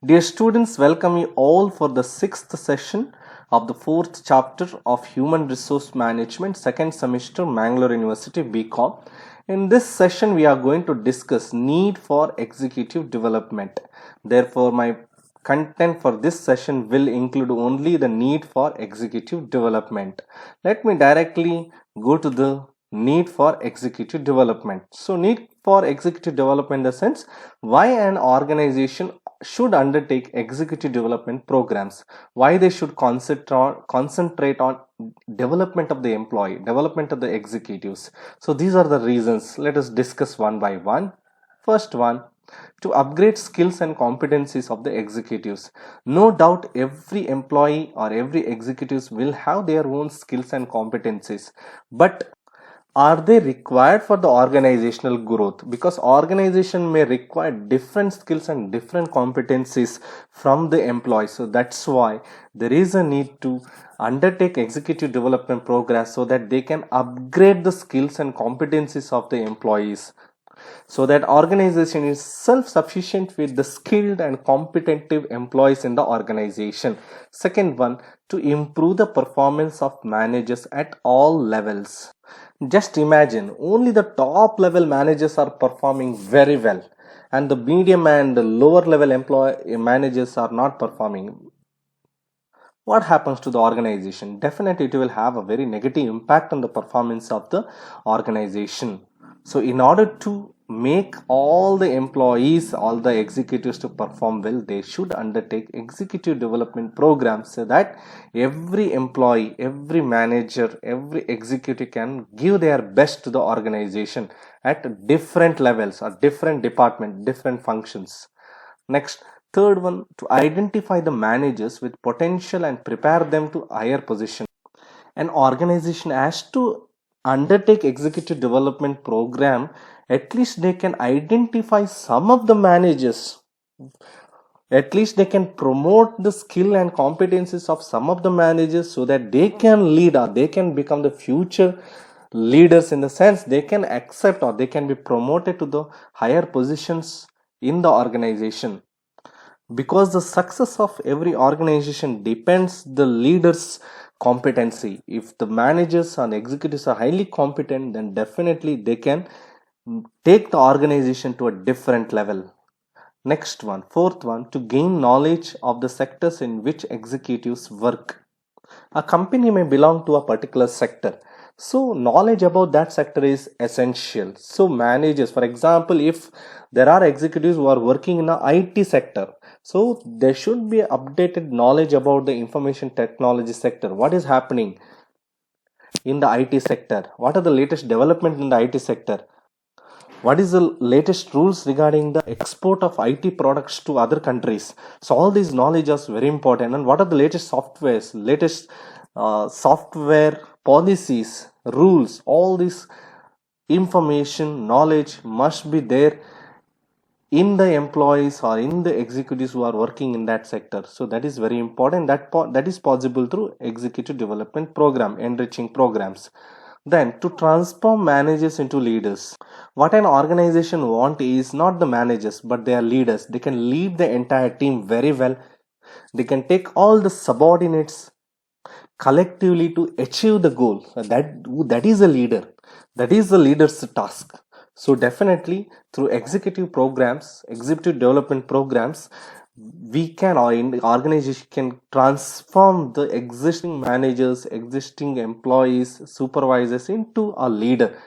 Dear students, welcome you all for the sixth session of the fourth chapter of Human Resource Management, second semester, Mangalore University BCom. In this session, we are going to discuss need for executive development. Therefore, my content for this session will include only the need for executive development. Let me directly go to the need for executive development. So, need for executive development in the sense why an organization should undertake executive development programs, why they should concentrate on development of the employee, development of the executives. So these are the reasons. Let us discuss one by one. First one, to upgrade skills and competencies of the executives. No doubt every employee or every executives will have their own skills and competencies, but are they required for the organizational growth? Because organization may require different skills and different competencies from the employees. So that's why there is a need to undertake executive development programs so that they can upgrade the skills and competencies of the employees, so that organization is self-sufficient with the skilled and competitive employees in the organization. Second one, to improve the performance of managers at all levels. Just imagine, only the top level managers are performing very well, and the medium and the lower level employee managers are not performing. What happens to the organization? Definitely, it will have a very negative impact on the performance of the organization. So, in order to make all the employees, all the executives to perform well, they should undertake executive development programs so that every employee, every manager, every executive can give their best to the organization at different levels or different department, different functions. Next, third one, to identify the managers with potential and prepare them to higher position. An organization has to undertake executive development program. At least they can identify some of the managers. At least they can promote the skill and competencies of some of the managers so that they can lead or they can become the future leaders, in the sense they can accept or they can be promoted to the higher positions in the organization. Because the success of every organization depends the leaders competency. If the managers and executives are highly competent, then definitely they can take the organization to a different level. Next one, fourth one, to gain knowledge of the sectors in which executives work. A company may belong to a particular sector, so knowledge about that sector is essential. So managers, for example, if there are executives who are working in the IT sector, so there should be updated knowledge about the information technology sector. What is happening in the IT sector? What are the latest development in the IT sector? What is the latest rules regarding the export of IT products to other countries? So all these knowledge is very important. And what are the latest softwares, latest software policies, rules? All this information, knowledge must be there in the employees or in the executives who are working in that sector. So that is very important. That is possible through executive development program, enriching programs. Then, to transform managers into leaders. What an organization wants is not the managers, but their leaders. They can lead the entire team very well. They can take all the subordinates collectively to achieve the goal. That is a leader. That is the leader's task. So definitely through executive programs, executive development programs, we can, or in the organization can transform the existing managers, existing employees, supervisors into a leader.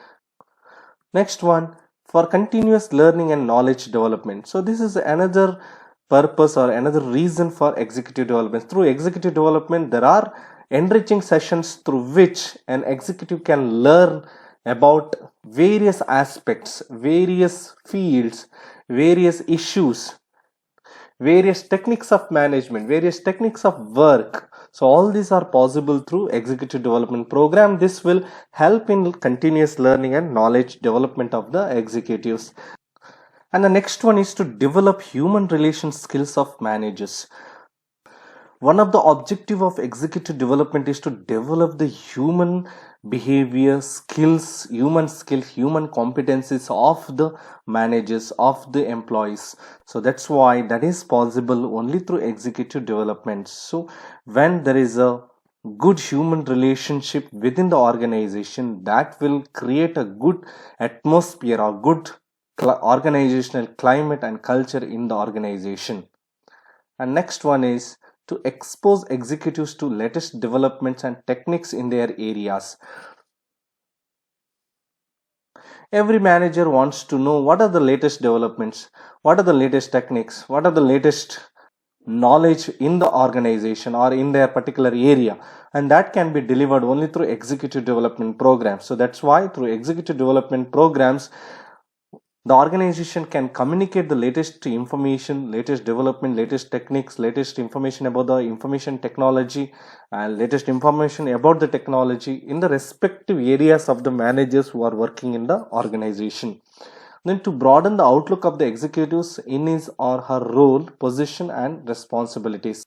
Next one, for continuous learning and knowledge development. So this is another purpose or another reason for executive development. Through executive development, there are enriching sessions through which an executive can learn about various aspects, various fields, various issues, various techniques of management, various techniques of work. So all these are possible through executive development program. This will help in continuous learning and knowledge development of the executives. And the next one is to develop human relation skills of managers. One of the objective of executive development is to develop the human behavior, skills, human skills, human competencies of the managers, of the employees. So that's why that is possible only through executive development. So when there is a good human relationship within the organization, that will create a good atmosphere or good organizational climate and culture in the organization. And next one is to expose executives to latest developments and techniques in their areas. Every manager wants to know what are the latest developments, what are the latest techniques, what are the latest knowledge in the organization or in their particular area, and that can be delivered only through executive development programs. So that's why through executive development programs, the organization can communicate the latest information, latest development, latest techniques, latest information about the information technology, and latest information about the technology in the respective areas of the managers who are working in the organization. Then to broaden the outlook of the executives in his or her role, position, and responsibilities.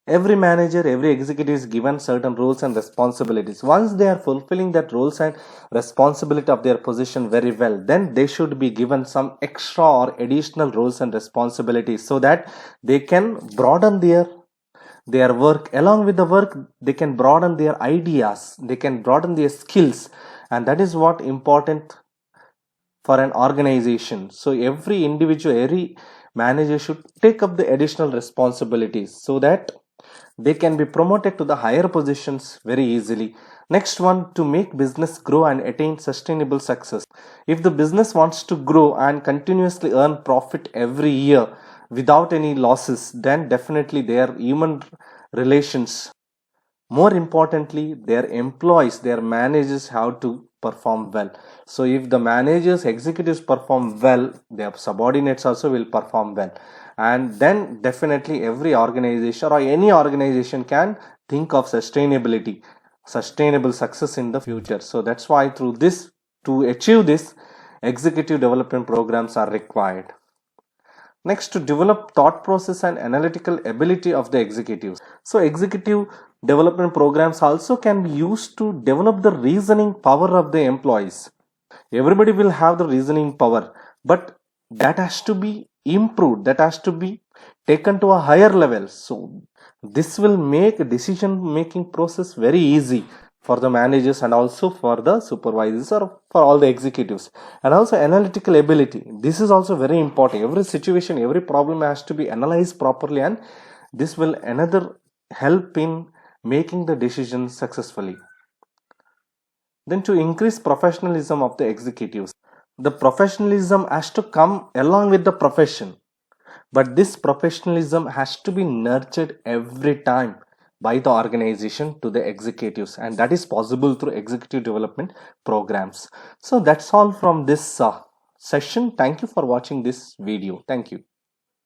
Every manager, every executive is given certain roles and responsibilities. Once they are fulfilling that roles and responsibility of their position very well, then they should be given some extra or additional roles and responsibilities so that they can broaden their work. Along with the work, they can broaden their ideas, they can broaden their skills, and that is what important for an organization. So every individual, every manager should take up the additional responsibilities so that they can be promoted to the higher positions very easily. Next one, to make business grow and attain sustainable success. If the business wants to grow and continuously earn profit every year without any losses, then definitely their human relations, more importantly their employees, their managers have to perform well. So if the managers, executives perform well, their subordinates also will perform well, and then definitely every organization or any organization can think of sustainability, sustainable success in the future. So that's why through this, to achieve this, executive development programs are required. Next, to develop thought process and analytical ability of the executives. So executive development programs also can be used to develop the reasoning power of the employees. Everybody will have the reasoning power, but that has to be improved, that has to be taken to a higher level. So this will make decision making process very easy for the managers and also for the supervisors or for all the executives. And also analytical ability, this is also very important. Every situation, every problem has to be analyzed properly, and this will another help in making the decision successfully. Then to increase professionalism of the executives, the professionalism has to come along with the profession, but this professionalism has to be nurtured every time by the organization to the executives, and that is possible through executive development programs. So that's all from this session. Thank you for watching this video. Thank you.